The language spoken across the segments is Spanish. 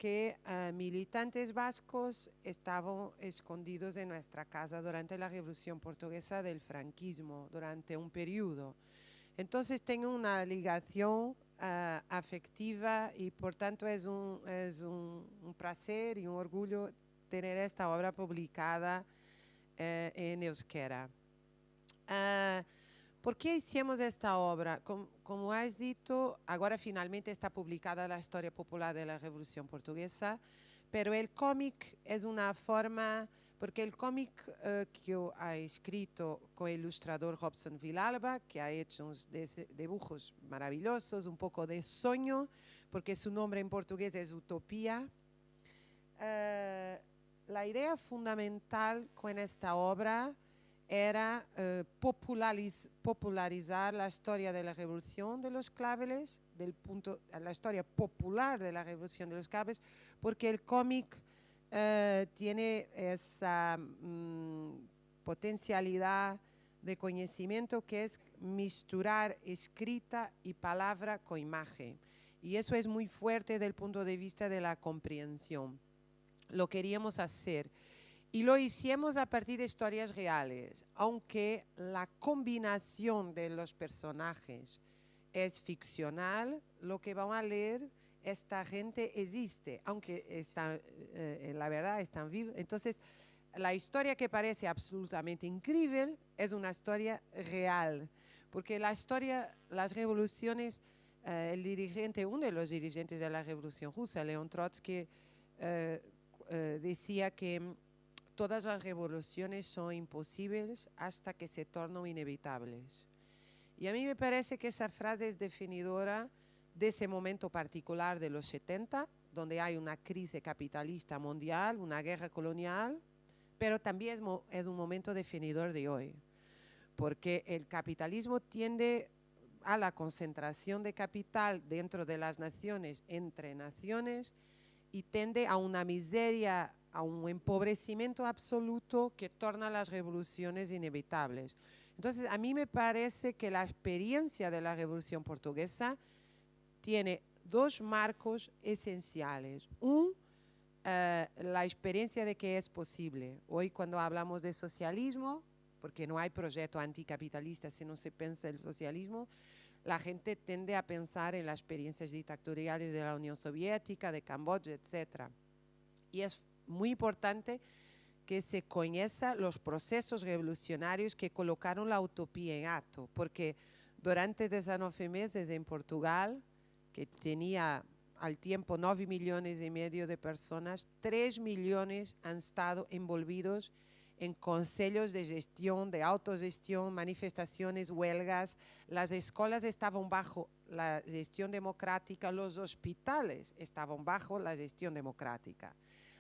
que militantes vascos estaban escondidos en nuestra casa durante la Revolución Portuguesa del franquismo, durante un periodo. Entonces tengo una ligación afectiva y por tanto es un placer y un orgullo tener esta obra publicada en euskera. ¿Por qué hicimos esta obra? Como has dicho, ahora finalmente está publicada la historia popular de la Revolución Portuguesa, pero el cómic es una forma, porque el cómic que yo he escrito con el ilustrador Robson Villalba, que ha hecho unos dibujos maravillosos, un poco de sueño, porque su nombre en portugués es Utopía. La idea fundamental con esta obra era popularizar la historia de la Revolución de los Claveles, la historia popular de la Revolución de los Claveles, porque el cómic tiene esa potencialidad de conocimiento que es misturar escrita y palabra con imagen. Y eso es muy fuerte desde el punto de vista de la comprensión. Lo queríamos hacer. Y lo hicimos a partir de historias reales, aunque la combinación de los personajes es ficcional, lo que vamos a leer, esta gente existe, aunque la verdad están vivos. Entonces, la historia que parece absolutamente increíble es una historia real, porque las revoluciones, uno de los dirigentes de la Revolución Rusa, León Trotsky, decía que todas las revoluciones son imposibles hasta que se tornan inevitables. Y a mí me parece que esa frase es definidora de ese momento particular de los 70, donde hay una crisis capitalista mundial, una guerra colonial, pero también es un momento definidor de hoy, porque el capitalismo tiende a la concentración de capital dentro de las naciones, entre naciones, y tiende a una miseria, a un empobrecimiento absoluto que torna las revoluciones inevitables. Entonces, a mí me parece que la experiencia de la Revolución Portuguesa tiene dos marcos esenciales. La experiencia de que es posible. Hoy cuando hablamos de socialismo, porque no hay proyecto anticapitalista si no se piensa el socialismo, la gente tiende a pensar en las experiencias dictatoriales de la Unión Soviética, de Camboya, etc. Y es muy importante que se conozca los procesos revolucionarios que colocaron la utopía en acto, porque durante 19 meses en Portugal, que tenía al tiempo 9,5 millones de personas, 3 millones han estado envolvidos en consejos de gestión, de autogestión, manifestaciones, huelgas. Las escuelas estaban bajo la gestión democrática, los hospitales estaban bajo la gestión democrática.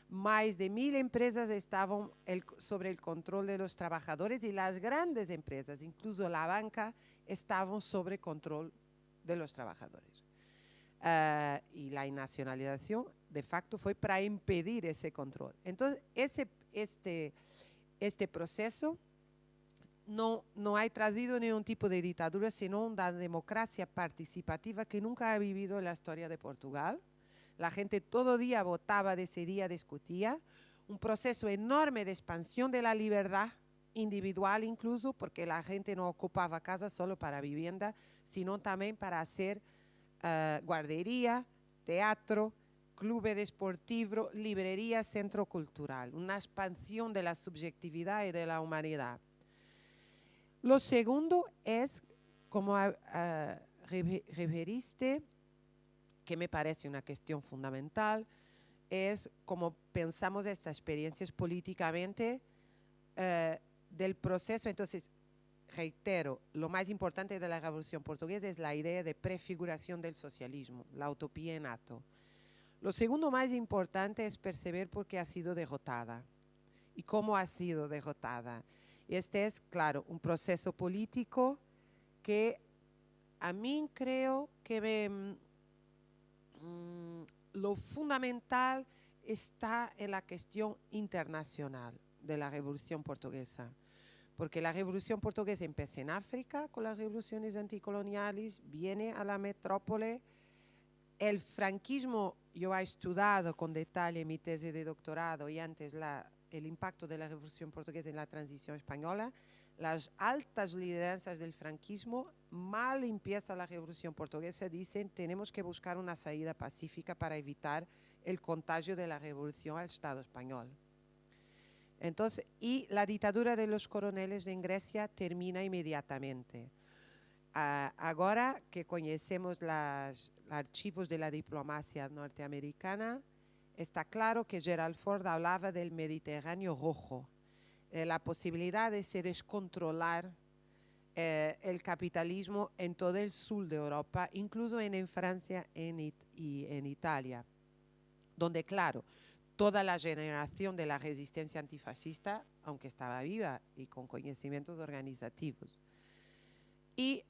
Más de 1.000 empresas estaban sobre el control de los trabajadores y las grandes empresas, incluso la banca, estaban sobre control de los trabajadores. Y la nacionalización de facto fue para impedir ese control. Entonces, este proceso no ha traído ningún tipo de dictadura, sino una democracia participativa que nunca ha vivido en la historia de Portugal. La gente todo día votaba, decidía, discutía. Un proceso enorme de expansión de la libertad individual incluso, porque la gente no ocupaba casa solo para vivienda, sino también para hacer guardería, teatro, club deportivo, librería, centro cultural. Una expansión de la subjetividad y de la humanidad. Lo segundo es, como referiste, que me parece una cuestión fundamental, es cómo pensamos estas experiencias políticamente del proceso. Entonces, reitero, lo más importante de la Revolución Portuguesa es la idea de prefiguración del socialismo, la utopía en acto. Lo segundo más importante es perceber por qué ha sido derrotada y cómo ha sido derrotada. Este es, claro, un proceso político que a mí creo que lo fundamental está en la cuestión internacional de la Revolución Portuguesa. Porque la Revolución Portuguesa empieza en África con las revoluciones anticoloniales, viene a la metrópole, el franquismo, yo he estudiado con detalle en mi tesis de doctorado y antes el impacto de la Revolución Portuguesa en la transición española. Las altas lideranzas del franquismo, mal empieza la Revolución Portuguesa, dicen tenemos que buscar una salida pacífica para evitar el contagio de la revolución al Estado español. Entonces, y la dictadura de los coroneles en Grecia termina inmediatamente. Ahora que conocemos los archivos de la diplomacia norteamericana, está claro que Gerald Ford hablaba del Mediterráneo rojo, la posibilidad de se descontrolar el capitalismo en todo el sur de Europa, incluso en Francia y en Italia, donde, claro, toda la generación de la resistencia antifascista, aunque estaba viva y con conocimientos organizativos. Y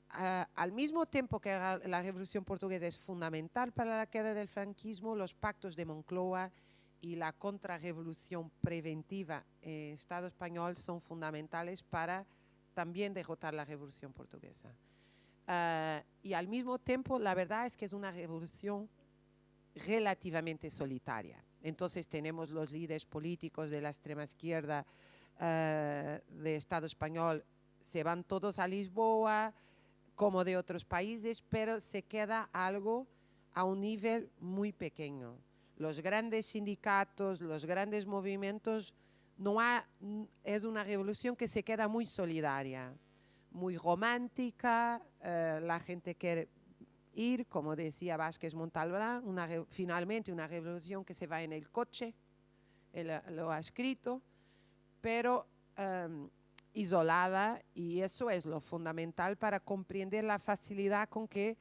al mismo tiempo que la Revolución Portuguesa es fundamental para la queda del franquismo, los pactos de Moncloa y la contrarrevolución preventiva en Estado español son fundamentales para también derrotar la Revolución Portuguesa. Y al mismo tiempo, la verdad es que es una revolución relativamente solitaria. Entonces tenemos los líderes políticos de la extrema izquierda de Estado español, se van todos a Lisboa, como de otros países, pero se queda algo a un nivel muy pequeño. Los grandes sindicatos, los grandes movimientos, es una revolución que se queda muy solidaria, muy romántica, la gente quiere ir, como decía Vázquez Montalbán, finalmente una revolución que se va en el coche, él lo ha escrito, pero isolada, y eso es lo fundamental para comprender la facilidad con que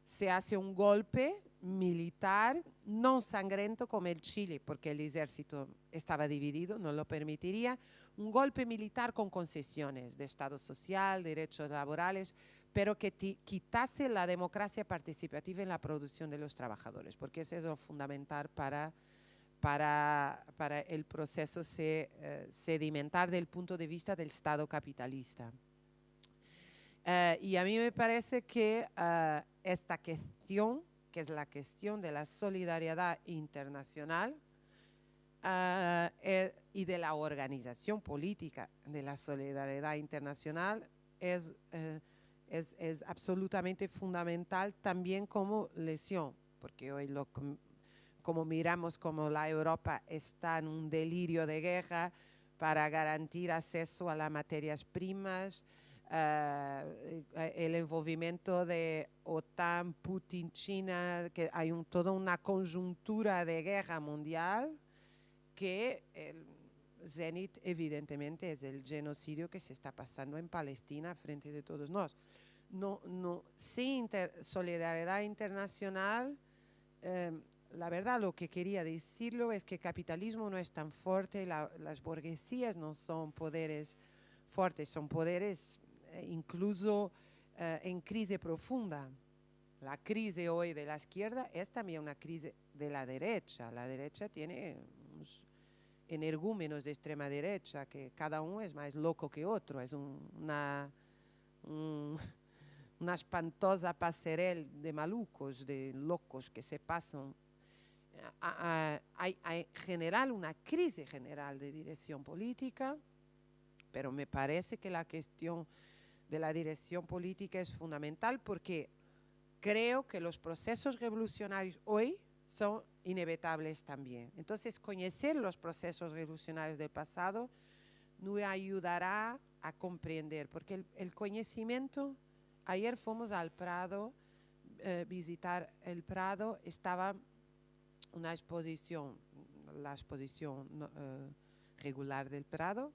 se hace un golpe militar no sangriento como el Chile, porque el ejército estaba dividido, no lo permitiría, un golpe militar con concesiones de Estado social, derechos laborales, pero que quitase la democracia participativa en la producción de los trabajadores, porque eso es lo fundamental para el proceso sedimentar del punto de vista del Estado capitalista. Y a mí me parece que esta cuestión, que es la cuestión de la solidaridad internacional y de la organización política de la solidaridad internacional, es absolutamente fundamental también como lesión, porque hoy como miramos como la Europa está en un delirio de guerra para garantir acceso a las materias primas, el envolvimiento de OTAN, Putin, China, que hay toda una conjuntura de guerra mundial que el zenit evidentemente es el genocidio que se está pasando en Palestina frente de todos nosotros. Sin solidaridad internacional, la verdad lo que quería decirlo es que el capitalismo no es tan fuerte, las burguesías no son poderes fuertes, son poderes incluso en crisis profunda. La crisis hoy de la izquierda es también una crisis de la derecha. La derecha tiene unos energúmenos de extrema derecha que cada uno es más loco que otro, es una espantosa pasarela de malucos, de locos que se pasan. Hay general una crisis general de dirección política, pero me parece que la cuestión de la dirección política es fundamental porque creo que los procesos revolucionarios hoy son inevitables también. Entonces, conocer los procesos revolucionarios del pasado nos ayudará a comprender, porque el conocimiento, ayer fuimos al Prado, visitar el Prado, estaba una exposición, la exposición regular del Prado,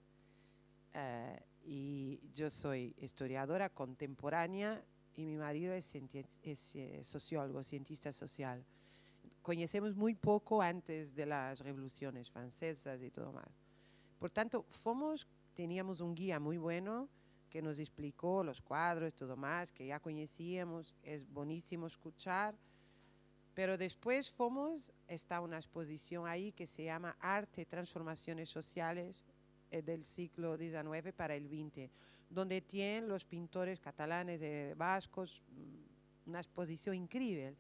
y yo soy historiadora contemporánea y mi marido es sociólogo, cientista social. Conocemos muy poco antes de las revoluciones francesas y todo más. Por tanto, teníamos un guía muy bueno que nos explicó los cuadros y todo más, que ya conocíamos, es buenísimo escuchar. Pero después está una exposición ahí que se llama Arte y Transformaciones Sociales del siglo XIX para el XX, donde tienen los pintores catalanes, vascos, una exposición increíble.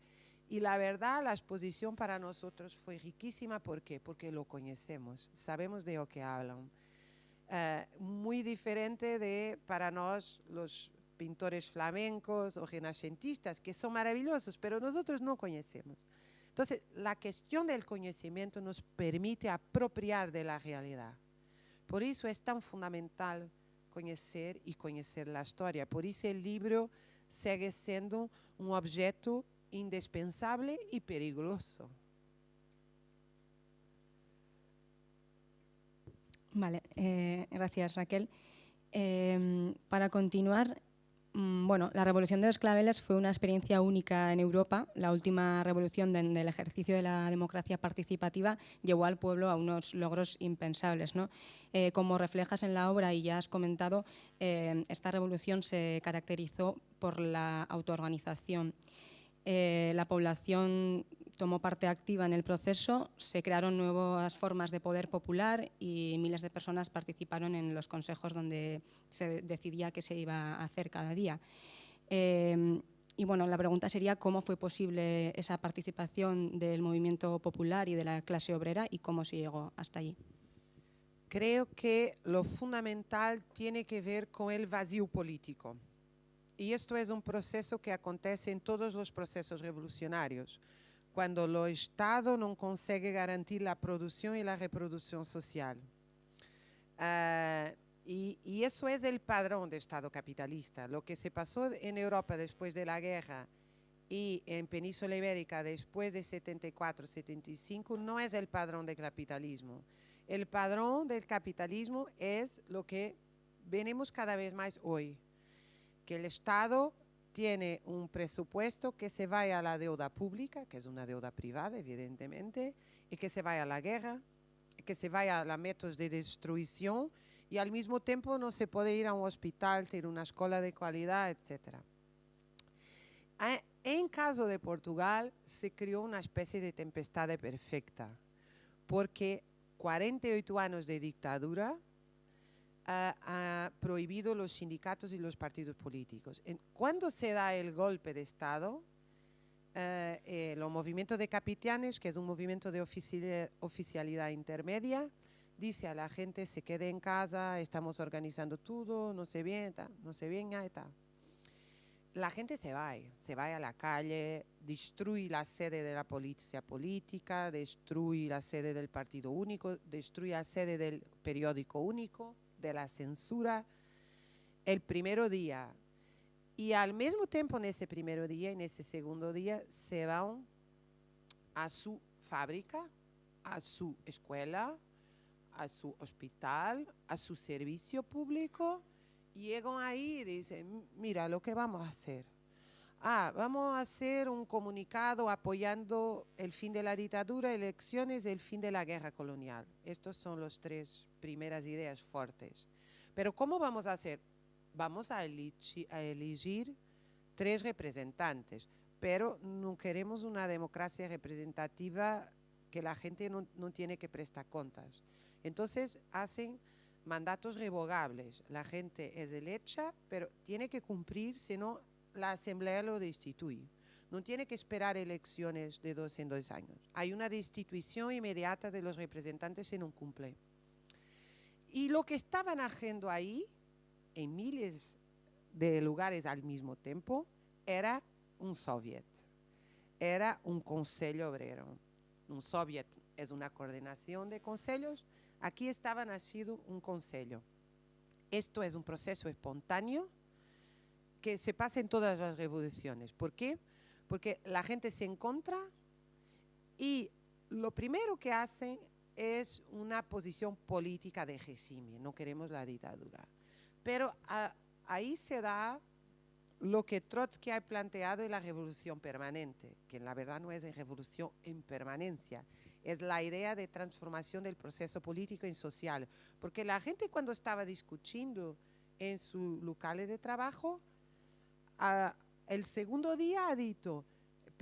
Y la verdad, la exposición para nosotros fue riquísima. ¿Por qué? Porque lo conocemos, sabemos de lo que hablan. Muy diferente de para nosotros los pintores flamencos o renacentistas, que son maravillosos, pero nosotros no conocemos. Entonces, la cuestión del conocimiento nos permite apropiar de la realidad. Por eso es tan fundamental conocer y conocer la historia. Por eso el libro sigue siendo un objeto indispensable y peligroso. Vale, gracias Raquel. Para continuar, bueno, la Revolución de los Claveles fue una experiencia única en Europa. La última revolución del ejercicio de la democracia participativa llevó al pueblo a unos logros impensables, ¿no? Como reflejas en la obra y ya has comentado, esta revolución se caracterizó por la autoorganización. La población tomó parte activa en el proceso, se crearon nuevas formas de poder popular y miles de personas participaron en los consejos donde se decidía qué se iba a hacer cada día. Y bueno, la pregunta sería cómo fue posible esa participación del movimiento popular y de la clase obrera y cómo se llegó hasta allí. Creo que lo fundamental tiene que ver con el vacío político. Y esto es un proceso que acontece en todos los procesos revolucionarios, cuando el Estado no consigue garantir la producción y la reproducción social. Y eso es el padrón de Estado capitalista. Lo que se pasó en Europa después de la guerra y en Península Ibérica después de 74, 75 no es el padrón del capitalismo. El padrón del capitalismo es lo que venimos cada vez más hoy, que el Estado tiene un presupuesto que se vaya a la deuda pública, que es una deuda privada, evidentemente, y que se vaya a la guerra, que se vaya a los métodos de destrucción, y al mismo tiempo no se puede ir a un hospital, tener una escuela de calidad, etc. En caso de Portugal, se creó una especie de tempestad perfecta, porque 48 años de dictadura ha prohibido los sindicatos y los partidos políticos. Cuando se da el golpe de Estado, los movimientos de capitanes, que es un movimiento de oficialidad intermedia, dice a la gente se quede en casa, estamos organizando todo, no se venga y tal. La gente se va a la calle, destruye la sede de la policía política, destruye la sede del partido único, destruye la sede del periódico único, de la censura, el primer día. Y al mismo tiempo, en ese primer día, en ese segundo día, se van a su fábrica, a su escuela, a su hospital, a su servicio público. Llegan ahí y dicen, mira, lo que vamos a hacer. Vamos a hacer un comunicado apoyando el fin de la dictadura, elecciones y el fin de la guerra colonial. Estas son las tres primeras ideas fuertes. Pero ¿cómo vamos a hacer? Vamos a elegir 3 representantes, pero no queremos una democracia representativa que la gente no tiene que prestar cuentas. Entonces hacen mandatos revogables. La gente es electa, pero tiene que cumplir, si no, la asamblea lo destituye. No tiene que esperar elecciones de 2 en 2 años. Hay una destitución inmediata de los representantes si no cumple. Y lo que estaban haciendo ahí, en miles de lugares al mismo tiempo, era un soviet, era un consejo obrero. Un soviet es una coordinación de consejos. Aquí estaba nacido un consejo. Esto es un proceso espontáneo que se pasa en todas las revoluciones. ¿Por qué? Porque la gente se encuentra y lo primero que hacen es una posición política de régimen. No queremos la dictadura. Pero ahí se da lo que Trotsky ha planteado en la revolución permanente, que en la verdad no es en revolución en permanencia, es la idea de transformación del proceso político y social. Porque la gente cuando estaba discutiendo en sus locales de trabajo, el segundo día ha dicho,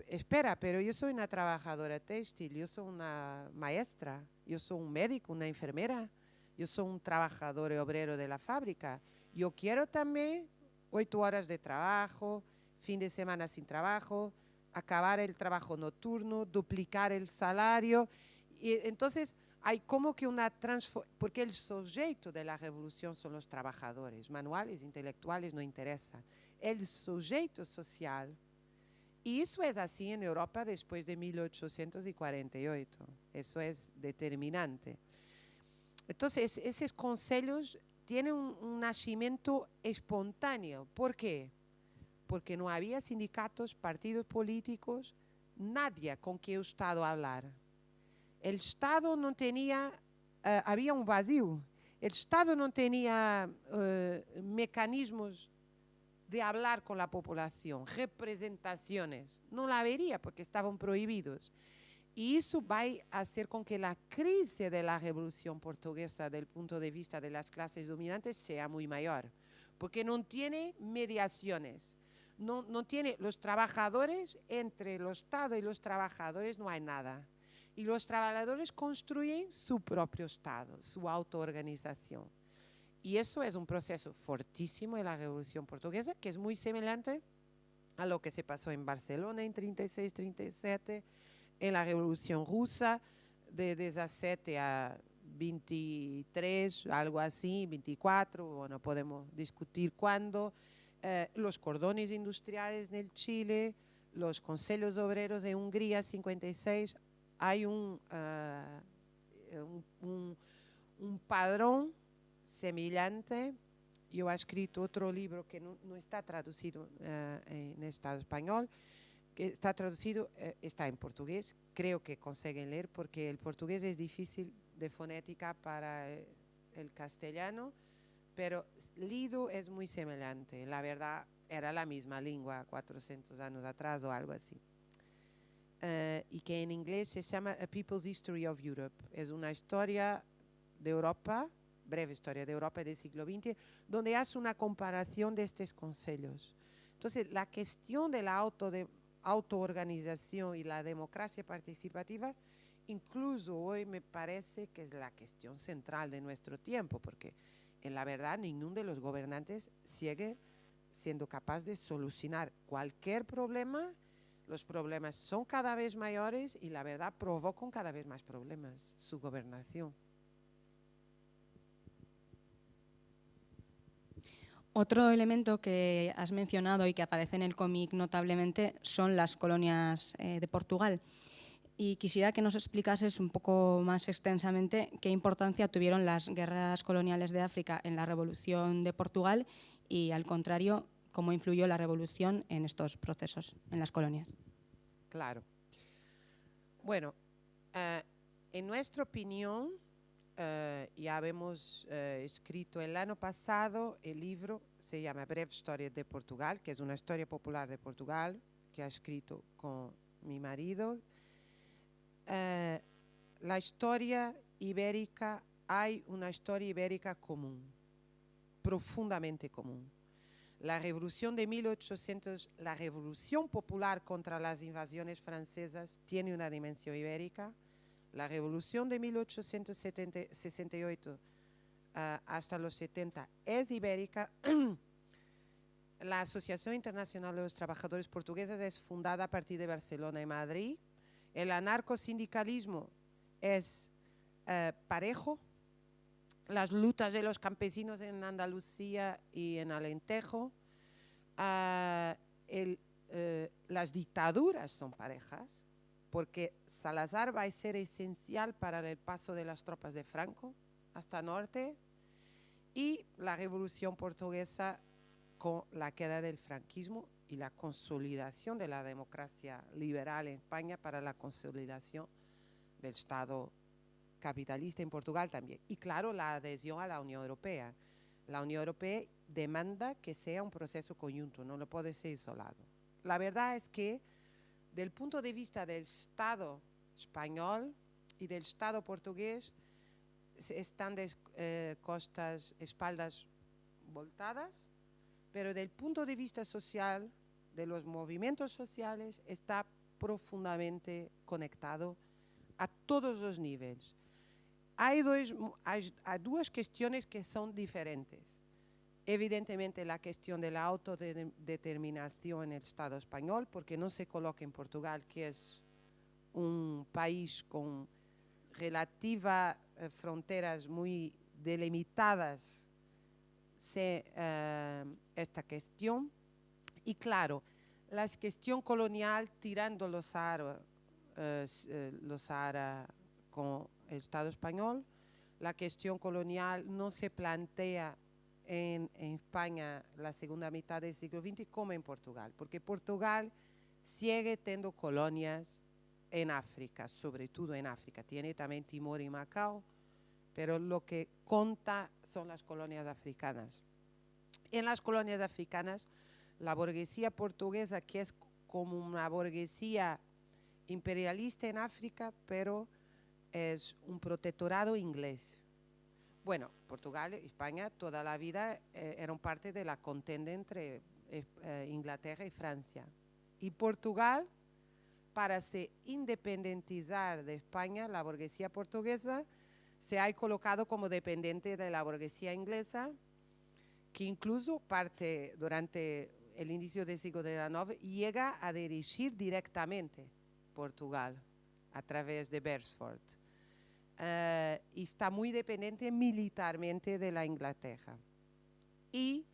espera, pero yo soy una trabajadora textil, yo soy una maestra, yo soy un médico, una enfermera, yo soy un trabajador obrero de la fábrica. Yo quiero también 8 horas de trabajo, fin de semana sin trabajo, acabar el trabajo nocturno, duplicar el salario. Y entonces hay como que una transformación, porque el sujeto de la revolución son los trabajadores, manuales, intelectuales, no interesa. El sujeto social. Y eso es así en Europa después de 1848. Eso es determinante. Entonces, esos consejos tienen un nacimiento espontáneo. ¿Por qué? Porque no había sindicatos, partidos políticos, nadie con quien el Estado hablar. El Estado no tenía, había un vacío. El Estado no tenía mecanismos de hablar con la población, representaciones. No la vería porque estaban prohibidos. Y eso va a hacer con que la crisis de la Revolución Portuguesa, desde el punto de vista de las clases dominantes, sea muy mayor. Porque no tiene mediaciones. No tiene los trabajadores, entre el Estado y los trabajadores no hay nada. Y los trabajadores construyen su propio Estado, su autoorganización. Y eso es un proceso fortísimo de la Revolución Portuguesa, que es muy semejante a lo que se pasó en Barcelona en 36-37, en la Revolución Rusa de 17 a 23, algo así, 24, bueno, podemos discutir cuándo, los cordones industriales en el Chile, los consejos obreros en Hungría, 56, hay un padrón semejante. Yo he escrito otro libro que no está traducido en Estado español, que está traducido, está en portugués, creo que consiguen leer porque el portugués es difícil de fonética para el castellano, pero leído es muy semejante, la verdad era la misma lengua 400 años atrás o algo así. Y que en inglés se llama A People's History of Europe, es una historia de Europa, breve historia de Europa del siglo XX, donde hace una comparación de estos consejos. Entonces, la cuestión de la autoorganización y la democracia participativa, incluso hoy me parece que es la cuestión central de nuestro tiempo, porque en la verdad ninguno de los gobernantes sigue siendo capaz de solucionar cualquier problema. Los problemas son cada vez mayores y la verdad provocan cada vez más problemas su gobernación. Otro elemento que has mencionado y que aparece en el cómic notablemente son las colonias de Portugal. Y quisiera que nos explicases un poco más extensamente qué importancia tuvieron las guerras coloniales de África en la Revolución de Portugal y, al contrario, cómo influyó la revolución en estos procesos, en las colonias. Claro. Bueno, en nuestra opinión, ya habíamos escrito el año pasado el libro, se llama Breve Historia de Portugal, que es una historia popular de Portugal, que ha escrito con mi marido. La historia ibérica, hay una historia ibérica común, profundamente común. La revolución de 1800, la revolución popular contra las invasiones francesas tiene una dimensión ibérica. La revolución de 1868 hasta los 70 es ibérica. La Asociación Internacional de los Trabajadores Portugueses es fundada a partir de Barcelona y Madrid. El anarcosindicalismo es parejo. Las luchas de los campesinos en Andalucía y en Alentejo. Las dictaduras son parejas, porque Salazar va a ser esencial para el paso de las tropas de Franco hasta norte, y la Revolución Portuguesa con la queda del franquismo y la consolidación de la democracia liberal en España para la consolidación del Estado capitalista en Portugal también. Y claro, la adhesión a la Unión Europea. La Unión Europea demanda que sea un proceso conjunto, no lo puede ser isolado. La verdad es que, del punto de vista del Estado español y del Estado portugués, están espaldas voltadas, pero del punto de vista social, de los movimientos sociales, está profundamente conectado a todos los niveles. Hay dos cuestiones que son diferentes. Evidentemente la cuestión de la autodeterminación en el Estado español, porque no se coloca en Portugal, que es un país con relativas fronteras muy delimitadas, esta cuestión. Y claro, la cuestión colonial tirando los Sahara con el Estado español, la cuestión colonial no se plantea en España la segunda mitad del siglo XX como en Portugal, porque Portugal sigue teniendo colonias en África, sobre todo en África. Tiene también Timor y Macao, pero lo que conta son las colonias africanas. En las colonias africanas, la burguesía portuguesa, que es como una burguesía imperialista en África, pero es un protectorado inglés. Bueno, Portugal y España toda la vida eran parte de la contienda entre Inglaterra y Francia. Y Portugal, para se independentizar de España, la burguesía portuguesa se ha colocado como dependiente de la burguesía inglesa, que incluso parte durante el inicio del siglo XIX llega a dirigir directamente Portugal a través de Beresford. Y está muy dependiente militarmente de la Inglaterra. Y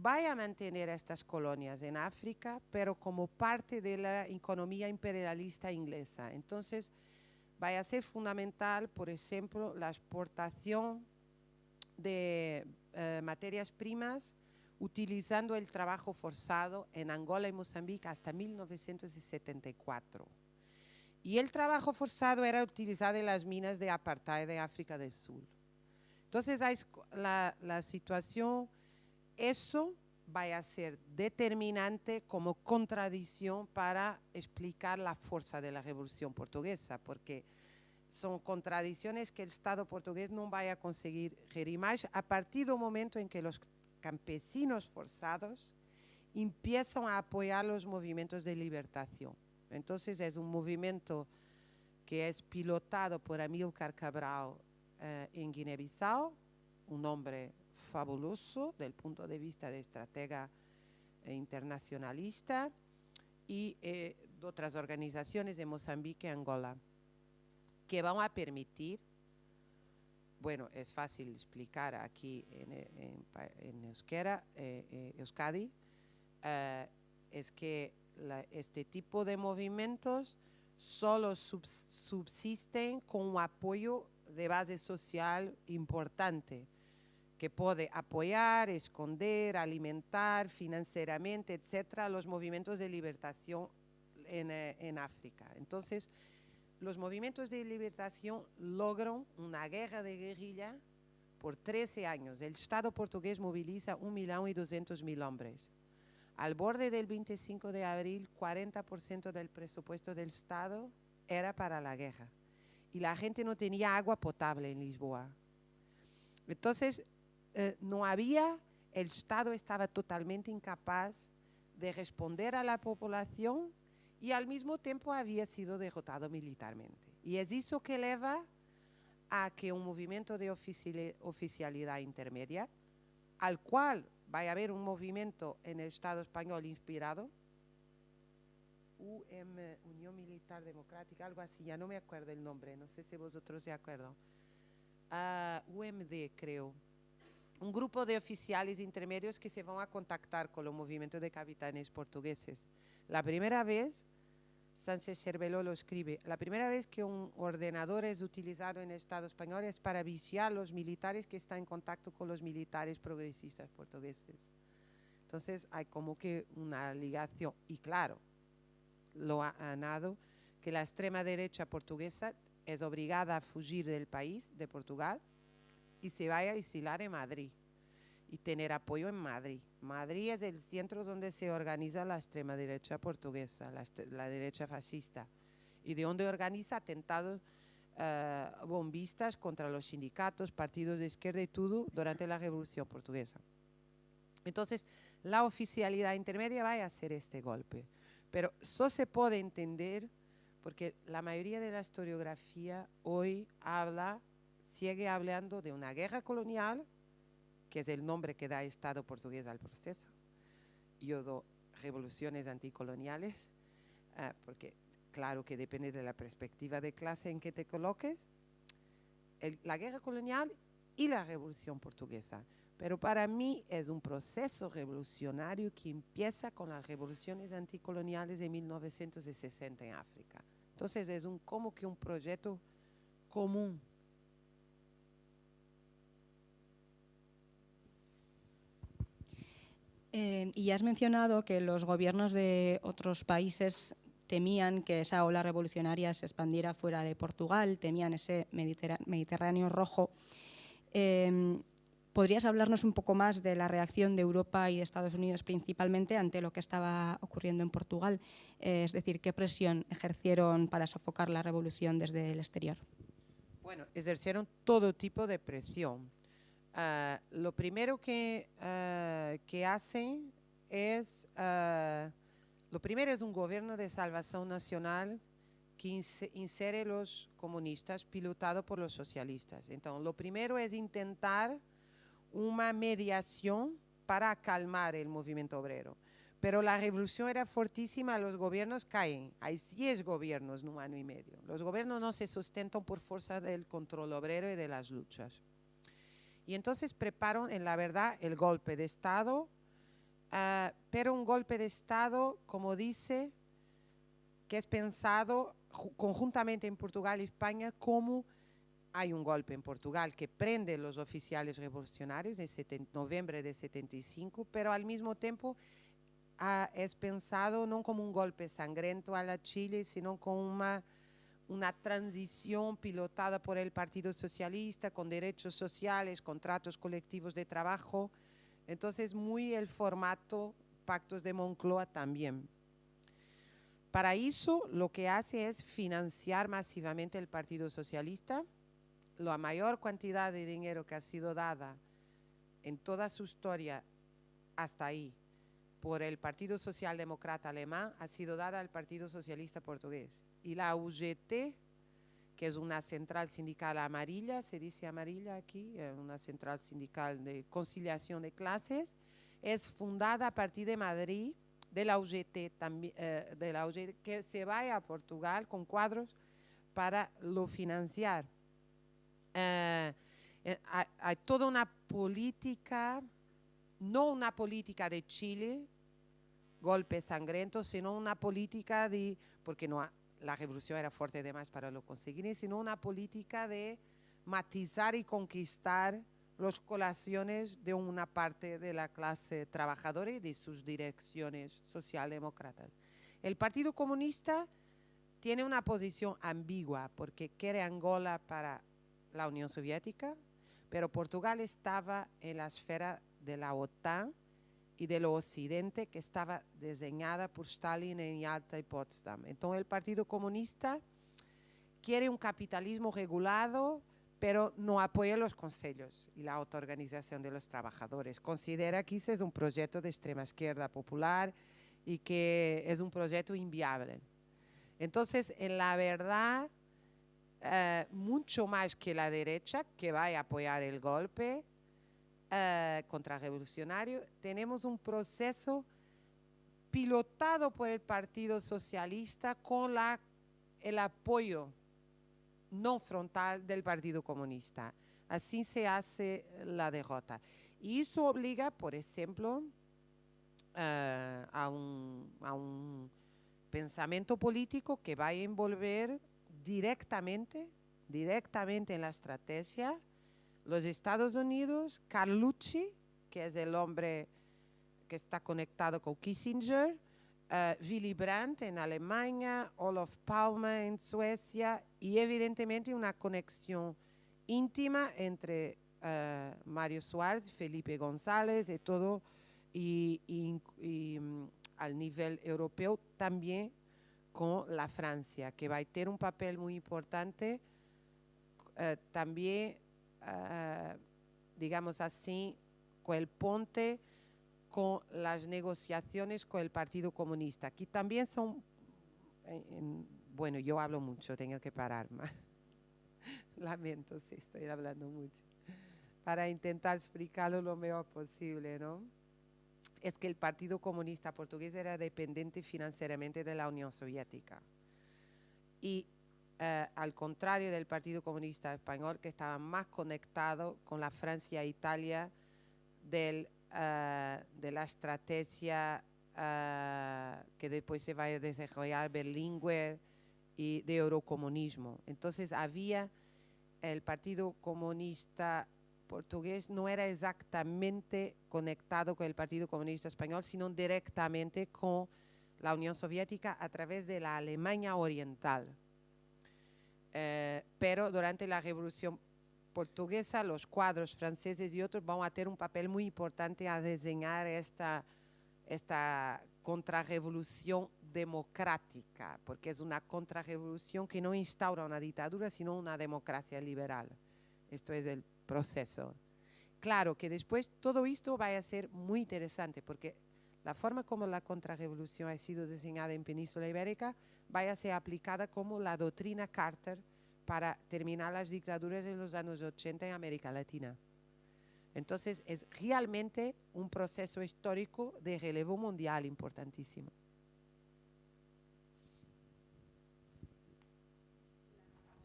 va a mantener estas colonias en África, pero como parte de la economía imperialista inglesa. Entonces, va a ser fundamental, por ejemplo, la exportación de materias primas utilizando el trabajo forzado en Angola y Mozambique hasta 1974. Y el trabajo forzado era utilizado en las minas de apartheid de África del Sur. Entonces, la situación, eso va a ser determinante como contradicción para explicar la fuerza de la Revolución Portuguesa, porque son contradicciones que el Estado portugués no va a conseguir gerir a partir del momento en que los campesinos forzados empiezan a apoyar los movimientos de libertación. Entonces es un movimiento que es pilotado por Amílcar Cabral en Guinea-Bissau, un hombre fabuloso del punto de vista de estratega internacionalista, y de otras organizaciones de Mozambique y Angola, que van a permitir, bueno, es fácil explicar aquí en euskera, Euskadi, es que este tipo de movimientos solo subsisten con un apoyo de base social importante, que puede apoyar, esconder, alimentar financieramente, etcétera, los movimientos de libertación en África. Entonces, los movimientos de libertación logran una guerra de guerrilla por 13 años. El Estado portugués moviliza 1.200.000 hombres. Al borde del 25 de abril, 40% del presupuesto del Estado era para la guerra. Y la gente no tenía agua potable en Lisboa. Entonces, no había, el Estado estaba totalmente incapaz de responder a la población y al mismo tiempo había sido derrotado militarmente. Y es eso que lleva a que un movimiento de oficialidad intermedia, al cual va a haber un movimiento en el Estado español inspirado, Unión Militar Democrática, algo así, ya no me acuerdo el nombre, no sé si vosotros se acuerdan, UMD creo, un grupo de oficiales intermedios que se van a contactar con los movimientos de capitanes portugueses. La primera vez, Sánchez Cervelló lo escribe, la primera vez que un ordenador es utilizado en el Estado español es para viciar a los militares que están en contacto con los militares progresistas portugueses. Entonces hay como que una ligación, y claro, lo ha ganado que la extrema derecha portuguesa es obligada a fugir del país, de Portugal, y se vaya a exilar en Madrid y tener apoyo en Madrid. Madrid es el centro donde se organiza la extrema derecha portuguesa, la derecha fascista, y de donde organiza atentados bombistas contra los sindicatos, partidos de izquierda y todo durante la Revolución Portuguesa. Entonces, la oficialidad intermedia va a hacer este golpe, pero eso se puede entender porque la mayoría de la historiografía hoy sigue hablando de una guerra colonial que es el nombre que da Estado portugués al proceso. Yo doy revoluciones anticoloniales, porque claro que depende de la perspectiva de clase en que te coloques, la guerra colonial y la revolución portuguesa. Pero para mí es un proceso revolucionario que empieza con las revoluciones anticoloniales de 1960 en África. Entonces es como que un proyecto común. Y has mencionado que los gobiernos de otros países temían que esa ola revolucionaria se expandiera fuera de Portugal, temían ese Mediterráneo rojo. ¿Podrías hablarnos un poco más de la reacción de Europa y de Estados Unidos principalmente ante lo que estaba ocurriendo en Portugal? Es decir, ¿qué presión ejercieron para sofocar la revolución desde el exterior? Bueno, ejercieron todo tipo de presión. Lo primero que hacen es, lo primero es un gobierno de salvación nacional que insere los comunistas pilotado por los socialistas. Entonces, lo primero es intentar una mediación para calmar el movimiento obrero. Pero la revolución era fortísima, los gobiernos caen. Hay 10 gobiernos en un año y medio. Los gobiernos no se sustentan por fuerza del control obrero y de las luchas. Y entonces preparan, en la verdad, el golpe de Estado, pero un golpe de Estado, como dice, que es pensado conjuntamente en Portugal y España, como hay un golpe en Portugal que prende a los oficiales revolucionarios en noviembre de 75, pero al mismo tiempo es pensado no como un golpe sangriento a la Chile, sino como una transición pilotada por el Partido Socialista con derechos sociales, contratos colectivos de trabajo. Entonces, muy el formato Pactos de Moncloa también. Para eso, lo que hace es financiar masivamente el Partido Socialista. La mayor cantidad de dinero que ha sido dada en toda su historia hasta ahí por el Partido Socialdemócrata alemán ha sido dada al Partido Socialista portugués. Y la UGT, que es una central sindical amarilla, se dice amarilla aquí, una central sindical de conciliación de clases, es fundada a partir de Madrid, de la UGT, que se va a Portugal con cuadros para lo financiar. Hay toda una política, no una política de Chile, golpe sangriento, sino una política de, porque no, la revolución era fuerte además para lo conseguir, sino una política de matizar y conquistar las colaciones de una parte de la clase trabajadora y de sus direcciones socialdemócratas. El Partido Comunista tiene una posición ambigua porque quiere Angola para la Unión Soviética, pero Portugal estaba en la esfera de la OTAN y de lo occidente que estaba diseñada por Stalin en Yalta y Potsdam. Entonces el Partido Comunista quiere un capitalismo regulado, pero no apoya los consejos y la autoorganización de los trabajadores. Considera que ese es un proyecto de extrema izquierda popular y que es un proyecto inviable. Entonces, en la verdad, mucho más que la derecha, que va a apoyar el golpe contrarrevolucionario, tenemos un proceso pilotado por el Partido Socialista con el apoyo no frontal del Partido Comunista. Así se hace la derrota. Y eso obliga, por ejemplo, a un pensamiento político que va a envolver directamente en la estrategia los Estados Unidos, Carlucci, que es el hombre que está conectado con Kissinger, Willy Brandt en Alemania, Olof Palme en Suecia y evidentemente una conexión íntima entre Mario Soares, Felipe González y todo, y al nivel europeo también con la Francia, que va a tener un papel muy importante también, digamos así, con el ponte con las negociaciones con el Partido Comunista. Aquí también son, bueno, yo hablo mucho, tengo que parar más. Lamento si estoy hablando mucho. para intentar explicarlo lo mejor posible, ¿no? Es que el Partido Comunista Portugués era dependiente financieramente de la Unión Soviética. Y al contrario del Partido Comunista Español, que estaba más conectado con la Francia e Italia de la estrategia que después se va a desarrollar Berlinguer y de eurocomunismo. Entonces había el Partido Comunista Portugués no era exactamente conectado con el Partido Comunista Español, sino directamente con la Unión Soviética a través de la Alemania Oriental. Pero durante la Revolución Portuguesa, los cuadros franceses y otros van a tener un papel muy importante a diseñar esta contrarrevolución democrática, porque es una contrarrevolución que no instaura una dictadura, sino una democracia liberal. Esto es el proceso. Claro que después todo esto va a ser muy interesante, porque la forma como la contrarrevolución ha sido diseñada en Península Ibérica va a ser aplicada como la doctrina Carter para terminar las dictaduras en los años 80 en América Latina. Entonces es realmente un proceso histórico de relevo mundial importantísimo.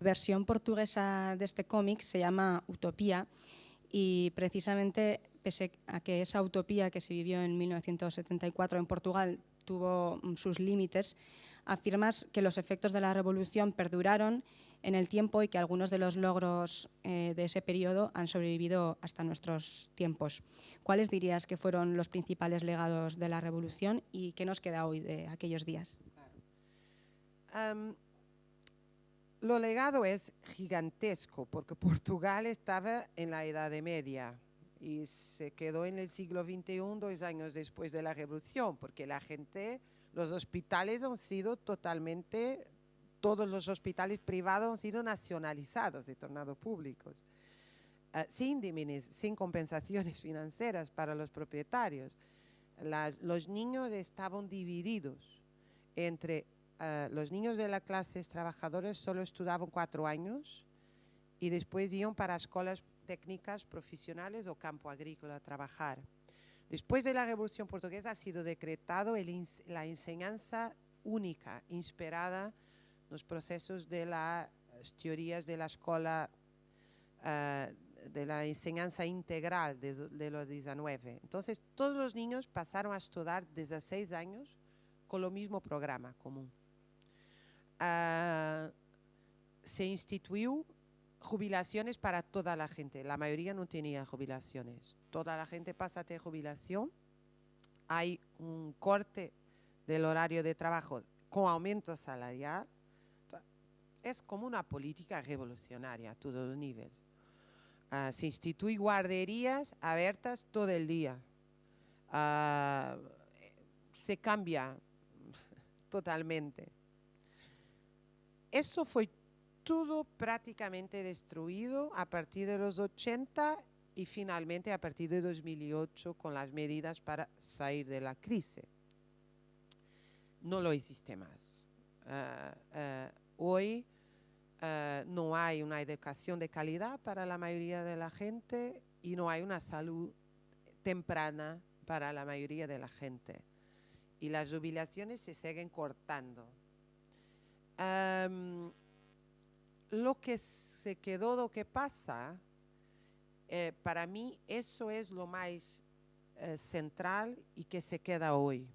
La versión portuguesa de este cómic se llama Utopía y precisamente pese a que esa utopía que se vivió en 1974 en Portugal tuvo sus límites, afirmas que los efectos de la revolución perduraron en el tiempo y que algunos de los logros de ese periodo han sobrevivido hasta nuestros tiempos. ¿Cuáles dirías que fueron los principales legados de la revolución y qué nos queda hoy de aquellos días? Lo legado es gigantesco porque Portugal estaba en la Edad Media y se quedó en el siglo XXI 2 años después de la revolución, porque la gente, los hospitales han sido totalmente, todos los hospitales privados han sido nacionalizados y tornados públicos, sin compensaciones financieras para los propietarios. Los niños estaban divididos entre los niños de las clases trabajadoras solo estudiaban 4 años y después iban para escuelas técnicas profesionales o campo agrícola a trabajar. Después de la Revolución Portuguesa ha sido decretado la enseñanza única, inspirada en los procesos de las teorías de la escuela, de la enseñanza integral de los 19. Entonces, todos los niños pasaron a estudiar desde 6 años con lo mismo programa común. Se instituyó jubilaciones para toda la gente. La mayoría no tenía jubilaciones. Toda la gente pasa a tener jubilación. Hay un corte del horario de trabajo con aumento salarial. Es como una política revolucionaria a todos los niveles. Se instituyen guarderías abiertas todo el día. Se cambia totalmente. Eso fue todo prácticamente destruido a partir de los 80 y finalmente a partir de 2008 con las medidas para salir de la crisis. No lo existe más. Hoy no hay una educación de calidad para la mayoría de la gente y no hay una salud temprana para la mayoría de la gente. Y las jubilaciones se siguen cortando. Lo que se quedó, lo que pasa, para mí eso es lo más central y que se queda hoy.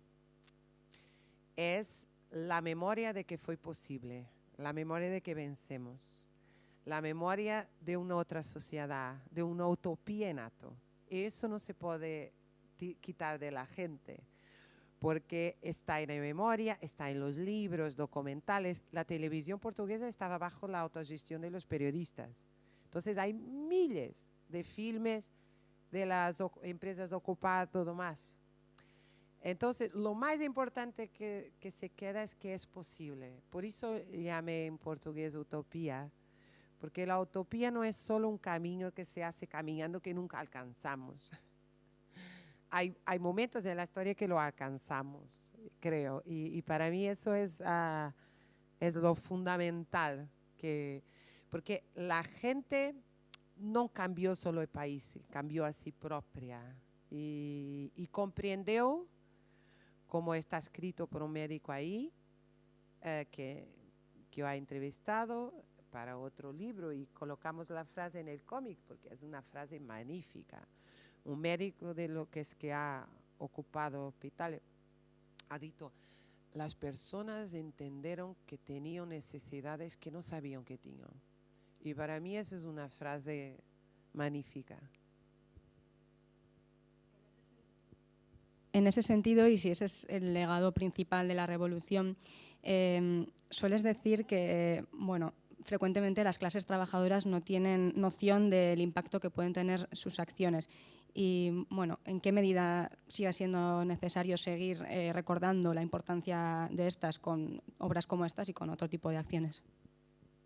Es la memoria de que fue posible, la memoria de que vencemos, la memoria de una otra sociedad, de una utopía en acto. Eso no se puede quitar de la gente, porque está en la memoria, está en los libros, documentales. La televisión portuguesa estaba bajo la autogestión de los periodistas. Entonces hay miles de filmes de las empresas ocupadas, todo más. Entonces, lo más importante que se queda es que es posible. Por eso llamé en portugués utopía, porque la utopía no es solo un camino que se hace caminando que nunca alcanzamos. Hay momentos en la historia que lo alcanzamos, creo, y para mí eso es lo fundamental, porque la gente não cambió solo el país, cambió a sí propia y comprendió, como está escrito por un médico ahí, que yo he entrevistado para otro libro y colocamos la frase en el cómic porque es una frase magnífica. Un médico de lo que es que ha ocupado hospitales ha dicho, las personas entendieron que tenían necesidades que no sabían que tenían. Y para mí esa es una frase magnífica. En ese sentido, y si ese es el legado principal de la revolución, sueles decir que, bueno, frecuentemente las clases trabajadoras no tienen noción del impacto que pueden tener sus acciones. Y, bueno, ¿en qué medida sigue siendo necesario seguir recordando la importancia de estas con obras como estas y con otro tipo de acciones?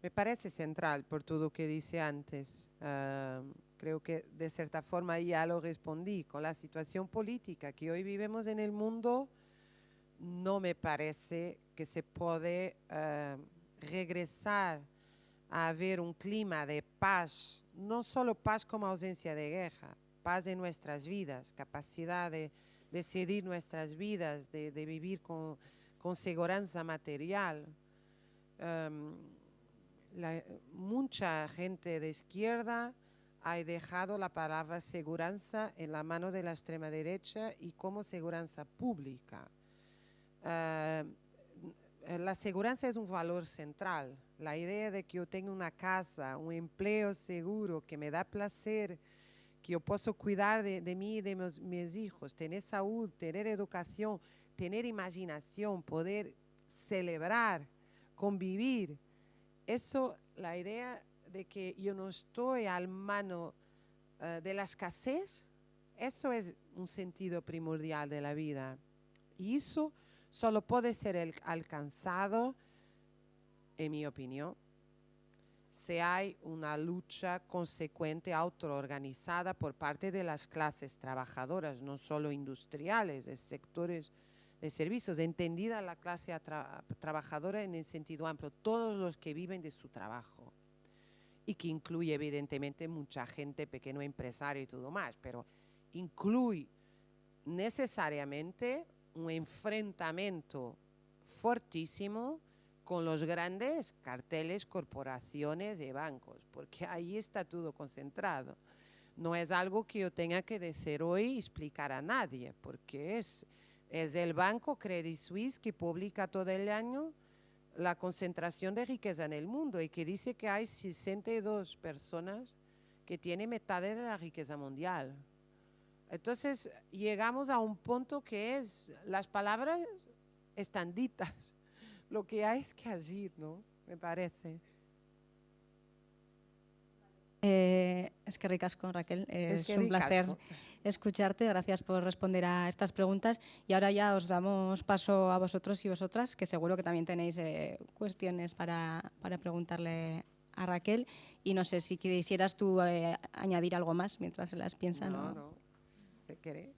Me parece central por todo lo que dice antes. Creo que de cierta forma ya lo respondí. Con la situación política que hoy vivimos en el mundo, no me parece que se puede regresar a haber un clima de paz, no solo paz como ausencia de guerra, paz en nuestras vidas, capacidad de decidir nuestras vidas, de vivir con seguridad material. Mucha gente de izquierda ha dejado la palabra seguridad en la mano de la extrema derecha y como seguridad pública. La seguridad es un valor central. La idea de que yo tenga una casa, un empleo seguro, que me da placer, que yo puedo cuidar de mí y de mis hijos, tener salud, tener educación, tener imaginación, poder celebrar, convivir. Eso, la idea de que yo no estoy al mano de la escasez, eso es un sentido primordial de la vida. Y eso solo puede ser alcanzado, en mi opinión, si hay una lucha consecuente, autoorganizada por parte de las clases trabajadoras, no solo industriales, de sectores de servicios, entendida la clase trabajadora en el sentido amplio, todos los que viven de su trabajo, y que incluye evidentemente mucha gente, pequeño empresario y todo más, pero incluye necesariamente un enfrentamiento fortísimo con los grandes carteles, corporaciones y bancos, porque ahí está todo concentrado. No es algo que yo tenga que decir hoy y explicar a nadie, porque es el banco Credit Suisse que publica todo el año la concentración de riqueza en el mundo y que dice que hay 62 personas que tienen mitad de la riqueza mundial. Entonces llegamos a un punto que es, las palabras están ditas, lo que hay es que agir, ¿no? Me parece. Es que ricasco, Raquel. Es un placer escucharte. Gracias por responder a estas preguntas. Y ahora ya os damos paso a vosotros y vosotras, que seguro que también tenéis cuestiones para preguntarle a Raquel. Y no sé si quisieras tú añadir algo más mientras se las piensan. No, se quiere.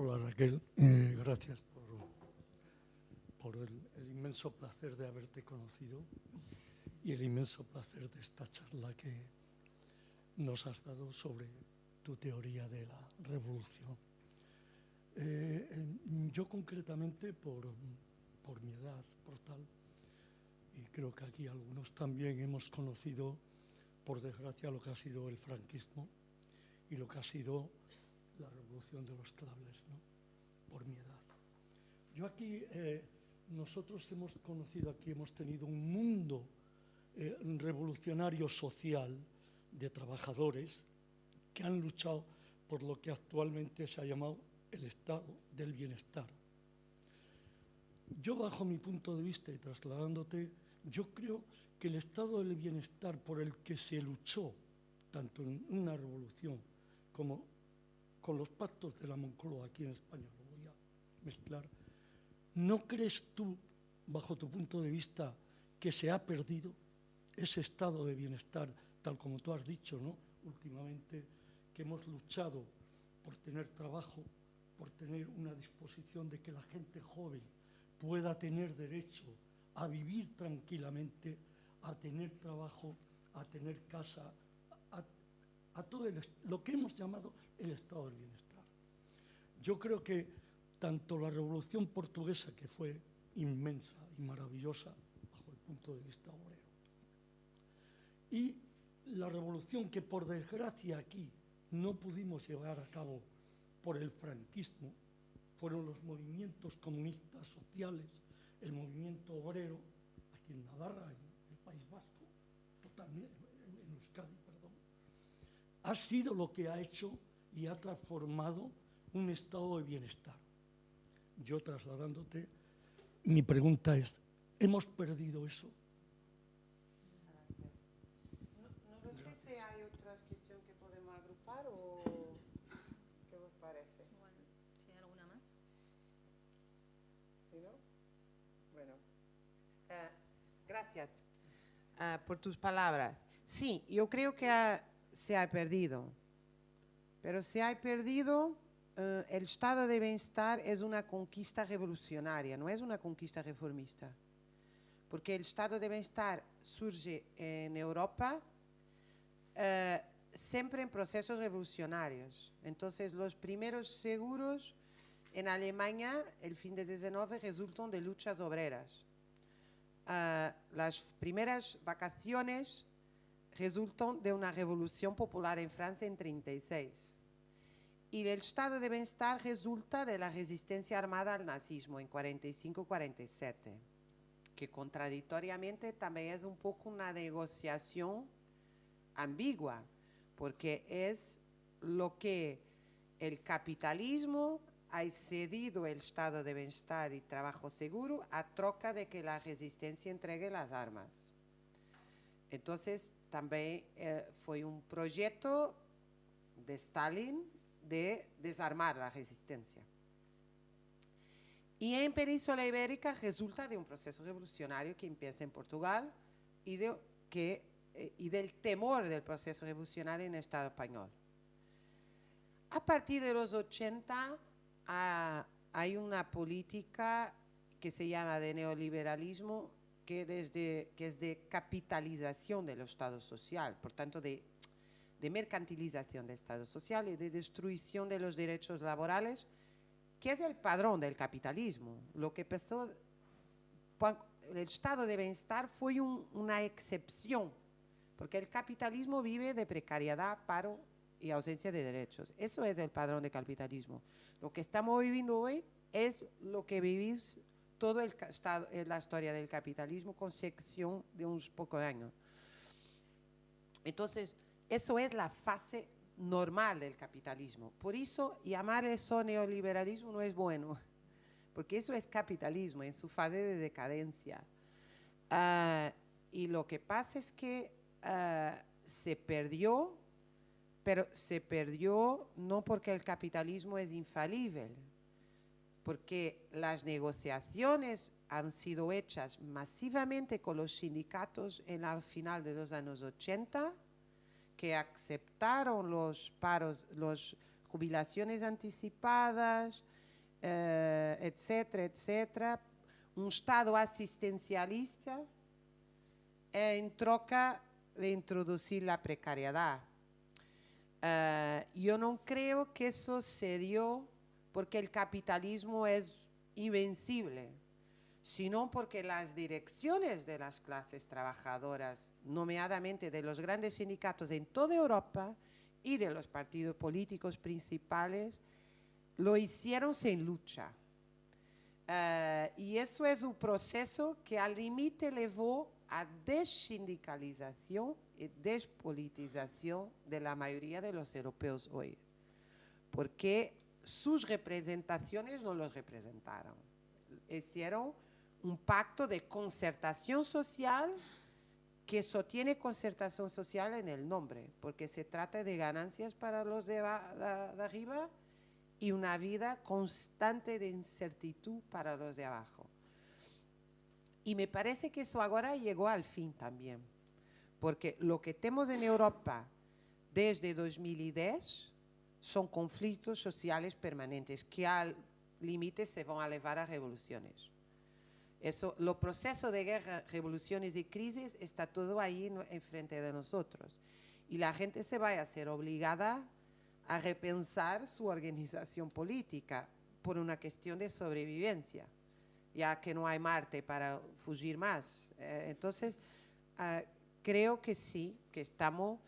Hola Raquel, gracias por el inmenso placer de haberte conocido y el inmenso placer de esta charla que nos has dado sobre tu teoría de la revolución. Yo concretamente, por mi edad, por tal, y creo que aquí algunos también hemos conocido, por desgracia, lo que ha sido el franquismo y lo que ha sido la revolución de los claveles, ¿no? Por mi edad. Yo aquí, nosotros hemos conocido aquí, hemos tenido un mundo revolucionario social de trabajadores que han luchado por lo que actualmente se ha llamado el estado del bienestar. Yo, bajo mi punto de vista y trasladándote, yo creo que el estado del bienestar por el que se luchó, tanto en una revolución como con los pactos de la Moncloa aquí en España, lo voy a mezclar. ¿No crees tú, bajo tu punto de vista, que se ha perdido ese estado de bienestar, tal como tú has dicho, ¿no? Últimamente, que hemos luchado por tener trabajo, por tener una disposición de que la gente joven pueda tener derecho a vivir tranquilamente, a tener trabajo, a tener casa, a todo lo que hemos llamado el estado del bienestar? Yo creo que tanto la Revolución Portuguesa, que fue inmensa y maravillosa bajo el punto de vista obrero, y la revolución que por desgracia aquí no pudimos llevar a cabo por el franquismo, fueron los movimientos comunistas sociales, el movimiento obrero, aquí en Navarra, en el País Vasco, totalmente, en Euskadi, perdón, ha sido lo que ha hecho y ha transformado un estado de bienestar. Yo, trasladándote, mi pregunta es, ¿hemos perdido eso? No sé si hay otras cuestiones que podemos agrupar o qué os parece. Igual, si hay alguna más. ¿Sí, no? Bueno, gracias por tus palabras. Sí, yo creo que se ha perdido, pero se ha perdido. El estado de bienestar es una conquista revolucionaria, no es una conquista reformista, porque el estado de bienestar surge en Europa siempre en procesos revolucionarios. Entonces, los primeros seguros en Alemania, el fin de 19, resultan de luchas obreras. Las primeras vacaciones resultan de una revolución popular en Francia en 36. Y el estado de bienestar resulta de la resistencia armada al nazismo en 45-47, que contradictoriamente también es un poco una negociación ambigua, porque es lo que el capitalismo ha cedido el estado de bienestar y trabajo seguro a troca de que la resistencia entregue las armas. Entonces, también fue un proyecto de Stalin de desarmar la resistencia. Y en Península Ibérica resulta de un proceso revolucionario que empieza en Portugal y del temor del proceso revolucionario en el Estado español. A partir de los 80 hay una política que se llama de neoliberalismo, que es de capitalización del Estado social, por tanto de mercantilización del Estado social y de destrucción de los derechos laborales, que es el padrón del capitalismo. Lo que pasó, el estado de bienestar fue una excepción, porque el capitalismo vive de precariedad, paro y ausencia de derechos. Eso es el padrón del capitalismo. Lo que estamos viviendo hoy es lo que vivís toda la historia del capitalismo, con excepción de unos pocos años. Entonces, eso es la fase normal del capitalismo. Por eso, llamar eso neoliberalismo no es bueno, porque eso es capitalismo en su fase de decadencia. Y lo que pasa es que se perdió, pero se perdió no porque el capitalismo es infalible, porque las negociaciones han sido hechas masivamente con los sindicatos al final de los años 80, que aceptaron los paros, las jubilaciones anticipadas, etcétera, etcétera, un Estado asistencialista en troca de introducir la precariedad. Yo no creo que eso se dio porque el capitalismo es invencible, sino porque las direcciones de las clases trabajadoras, nomeadamente de los grandes sindicatos en toda Europa y de los partidos políticos principales, lo hicieron sin lucha. Y eso es un proceso que al límite llevó a desindicalización y despolitización de la mayoría de los europeos hoy, porque sus representaciones no los representaron. Hicieron un pacto de concertación social que eso tiene concertación social en el nombre, porque se trata de ganancias para los de arriba y una vida constante de incertidumbre para los de abajo. Y me parece que eso ahora llegó al fin también, porque lo que tenemos en Europa desde 2010 son conflictos sociales permanentes que al límite se van a llevar a revoluciones. Eso, los procesos de guerra, revoluciones y crisis está todo ahí enfrente de nosotros. Y la gente se va a ser obligada a repensar su organización política por una cuestión de sobrevivencia, ya que no hay Marte para fugir más. Entonces, creo que sí, que estamos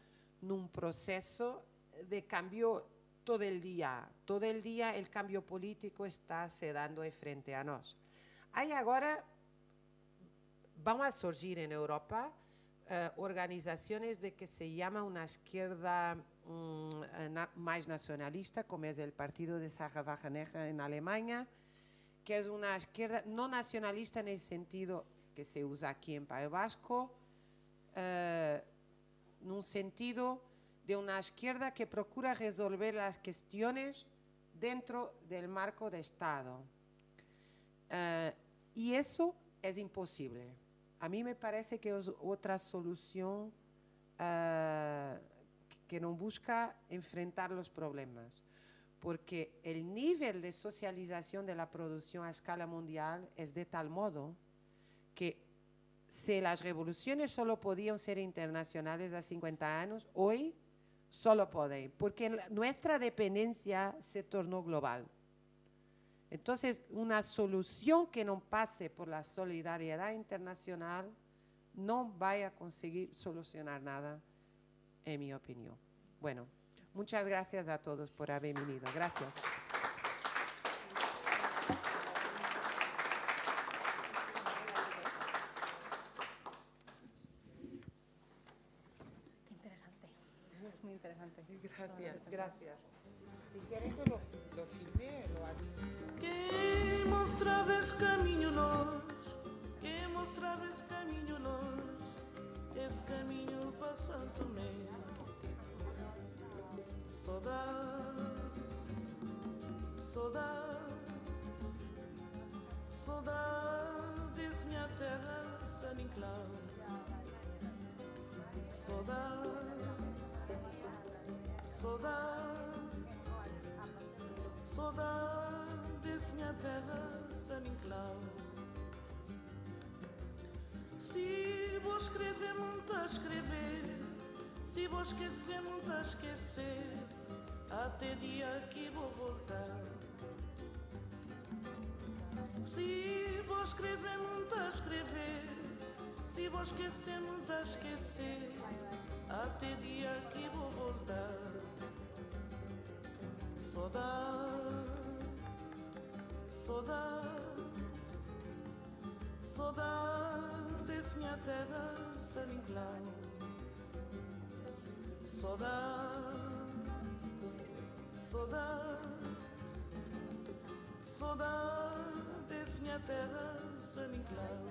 en un proceso de cambio todo el día. Todo el día el cambio político está se dando frente a nosotros. Hay ahora, van a surgir en Europa organizaciones de que se llama una izquierda más nacionalista, como es el partido de Sarah Wagener en Alemania, que es una izquierda no nacionalista en el sentido que se usa aquí en País Vasco, en un sentido de una izquierda que procura resolver las cuestiones dentro del marco de Estado. Y eso es imposible. A mí me parece que es otra solución que no busca enfrentar los problemas, porque el nivel de socialización de la producción a escala mundial es de tal modo que si las revoluciones solo podían ser internacionales a 50 años, hoy solo pueden, porque nuestra dependencia se tornó global. Entonces, una solución que no pase por la solidaridad internacional no vaya a conseguir solucionar nada, en mi opinión. Bueno, muchas gracias a todos por haber venido. Gracias. Qué interesante. Es muy interesante. Gracias, gracias. Si quieres que lo filme, lo hago. Que mostrabas caminho nós, que mostrabas caminho nós, esse caminho para Santo Tomé. Saudade, saudade, saudade desse minha terra, San Inclau. Saudade, saudade, saudade desse minha terra, San Inclau. Se vou escrever, muito a escrever, se vou esquecer, muito a esquecer, até dia que vou voltar. Se vou escrever, muito a escrever, se vou esquecer, muito a esquecer, até dia que vou voltar. Saudade, saudade, saudade desse minha terra, San Inclau. Saudade, saudade, saudade desse minha terra, San Inclau.